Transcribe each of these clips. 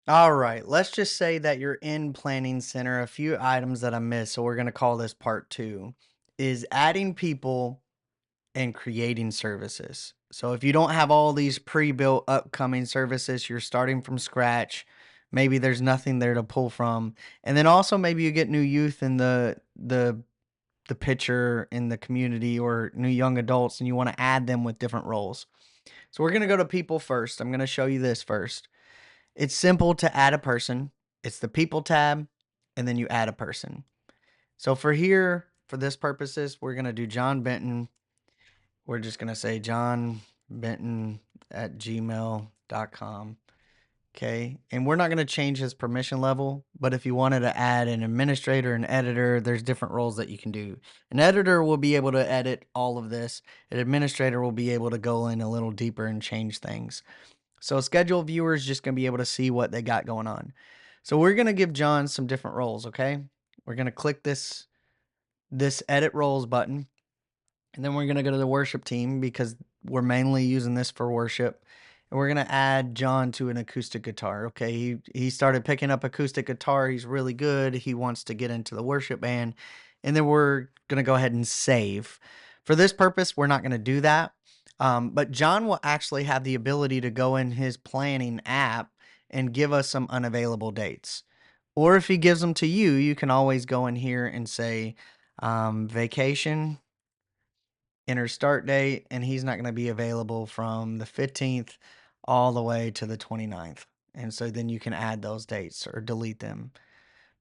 All right, let's just say that you're in Planning Center. A few items that I missed, so we're going to call this part two, is adding people and creating services. So if you don't have all these pre-built upcoming services, you're starting from scratch. Maybe there's nothing there to pull from. And then also maybe you get new youth in the picture in the community or new young adults and you want to add them with different roles. So we're going to go to people first. I'm going to show you this first. It's simple to add a person. It's the people tab and then you add a person. So for here, for this purposes, we're going to do John Benton. We're just going to say John Benton at gmail.com. Okay. And we're not going to change his permission level, but if you wanted to add an administrator, an editor, there's different roles that you can do. An editor will be able to edit all of this. An administrator will be able to go in a little deeper and change things. So a scheduled viewer is just going to be able to see what they got going on. So we're going to give John some different roles, okay? We're going to click this edit roles button, and then we're going to go to the worship team because we're mainly using this for worship. And we're going to add John to an acoustic guitar. Okay, he started picking up acoustic guitar. He's really good. He wants to get into the worship band. And then we're going to go ahead and save. For this purpose, we're not going to do that. But John will actually have the ability to go in his planning app and give us some unavailable dates. Or if he gives them to you, you can always go in here and say vacation, enter start date, and he's not going to be available from the 15th all the way to the 29th. And so then you can add those dates or delete them.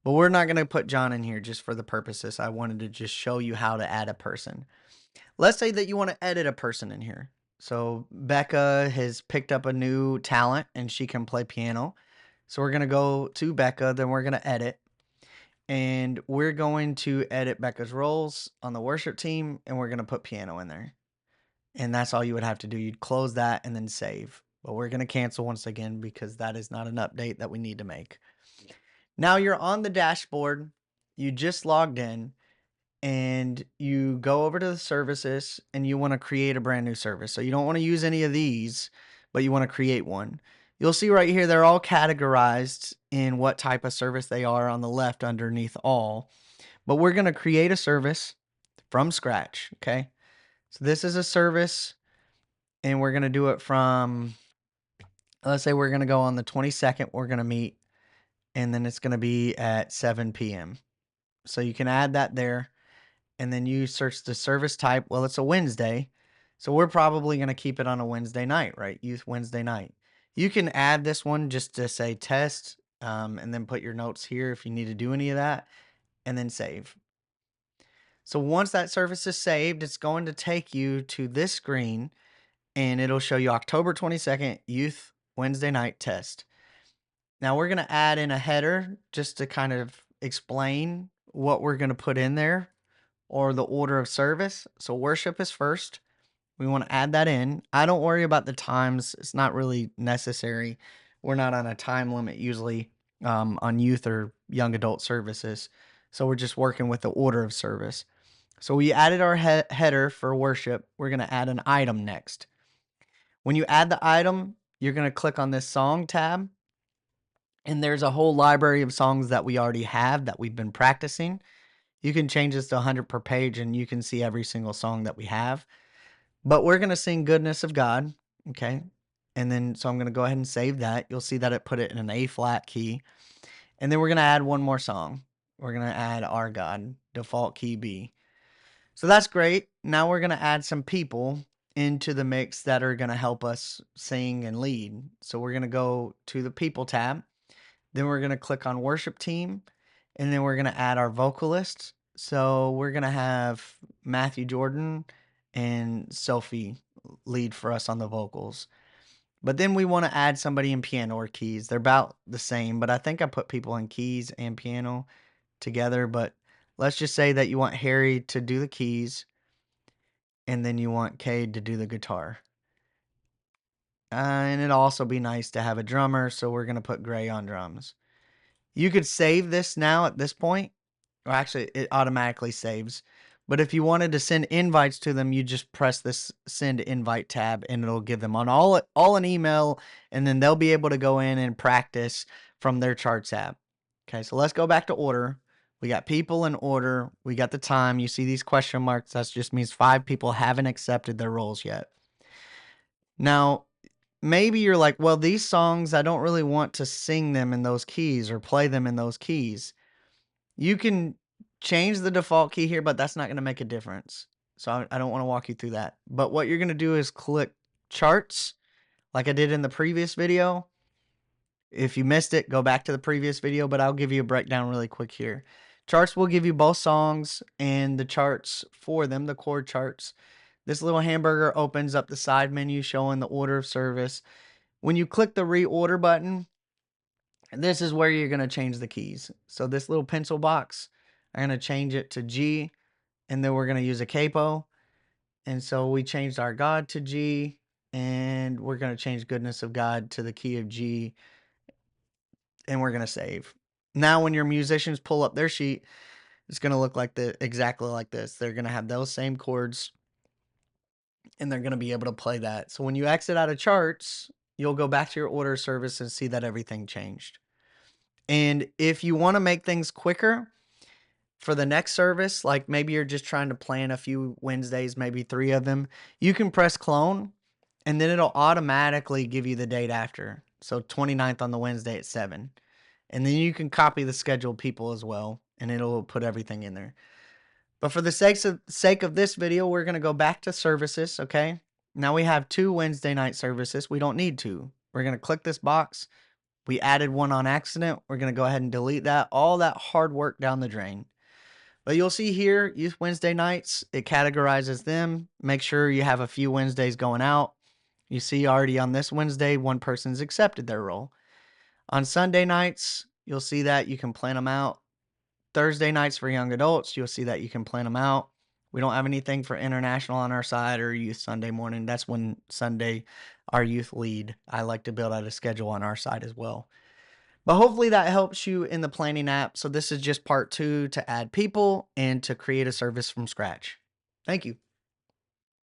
But we're not going to put John in here just for the purposes. I wanted to just show you how to add a person. Let's say that you want to edit a person in here. So Becca has picked up a new talent and she can play piano. So we're going to go to Becca, then we're going to edit. And we're going to edit Becca's roles on the worship team and we're going to put piano in there. And that's all you would have to do. You'd close that and then save. But we're going to cancel once again because that is not an update that we need to make. Now you're on the dashboard. You just logged in and you go over to the services and you want to create a brand new service. So you don't want to use any of these, but you want to create one. You'll see right here, they're all categorized in what type of service they are on the left underneath all. But we're going to create a service from scratch. Okay. So this is a service and we're going to do it from, let's say we're going to go on the 22nd, we're going to meet, and then it's going to be at 7 p.m. So you can add that there, and then you search the service type. Well, it's a Wednesday, so we're probably going to keep it on a Wednesday night, right? Youth Wednesday night. You can add this one just to say test, and then put your notes here if you need to do any of that, and then save. So once that service is saved, it's going to take you to this screen and it'll show you October 22nd, Youth Wednesday night test. Now we're going to add in a header just to kind of explain what we're going to put in there or the order of service. So worship is first. We want to add that in. I don't worry about the times. It's not really necessary. We're not on a time limit usually on youth or young adult services. So we're just working with the order of service. So we added our header for worship. We're going to add an item next. When you add the item, you're going to click on this song tab. And there's a whole library of songs that we already have that we've been practicing. You can change this to 100 per page and you can see every single song that we have. But we're going to sing Goodness of God. Okay. And then, so I'm going to go ahead and save that. You'll see that it put it in an A flat key. And then we're going to add one more song. We're going to add Our God, default key B. So that's great. Now we're going to add some people into the mix that are going to help us sing and lead. So we're going to go to the people tab. Then we're going to click on worship team. And then we're going to add our vocalists. So we're going to have Matthew Jordan and Sophie lead for us on the vocals. But then we want to add somebody in piano or keys. They're about the same, but I think I put people in keys and piano together. But let's just say that you want Harry to do the keys and then you want Cade to do the guitar. And it'd also be nice to have a drummer, so we're going to put Gray on drums. You could save this now at this point. Or actually, it automatically saves. But if you wanted to send invites to them, you just press this send invite tab and it'll give them on all an email, and then they'll be able to go in and practice from their charts app. Okay, so let's go back to order. We got people in order. We got the time. You see these question marks. That just means 5 people haven't accepted their roles yet. Now, maybe you're like, well, these songs, I don't really want to sing them in those keys or play them in those keys. You can change the default key here, but that's not going to make a difference. So I don't want to walk you through that. But what you're going to do is click charts like I did in the previous video. If you missed it, go back to the previous video, but I'll give you a breakdown really quick here. Charts will give you both songs and the charts for them, the chord charts. This little hamburger opens up the side menu showing the order of service. When you click the reorder button, this is where you're going to change the keys. So this little pencil box, I'm going to change it to G, and then we're going to use a capo. And so we changed our God to G, and we're going to change goodness of God to the key of G, and we're going to save. Now when your musicians pull up their sheet, it's going to look like exactly like this. They're going to have those same chords, and they're going to be able to play that. So when you exit out of charts, you'll go back to your order service and see that everything changed. And if you want to make things quicker for the next service, like maybe you're just trying to plan a few Wednesdays, maybe 3 of them, you can press clone and then it'll automatically give you the date after. So 29th on the Wednesday at 7. And then you can copy the scheduled people as well, and it'll put everything in there. But for the sake of this video, we're going to go back to services, okay? Now we have 2 Wednesday night services. We don't need 2. We're going to click this box. We added one on accident. We're going to go ahead and delete that. All that hard work down the drain. But you'll see here, Youth Wednesday nights, it categorizes them. Make sure you have a few Wednesdays going out. You see already on this Wednesday, one person's accepted their role. On Sunday nights, you'll see that you can plan them out. Thursday nights for young adults, you'll see that you can plan them out. We don't have anything for international on our side or youth Sunday morning. That's when Sunday, our youth lead. I like to build out a schedule on our side as well. But hopefully that helps you in the planning app. So this is just part 2 to add people and to create a service from scratch. Thank you.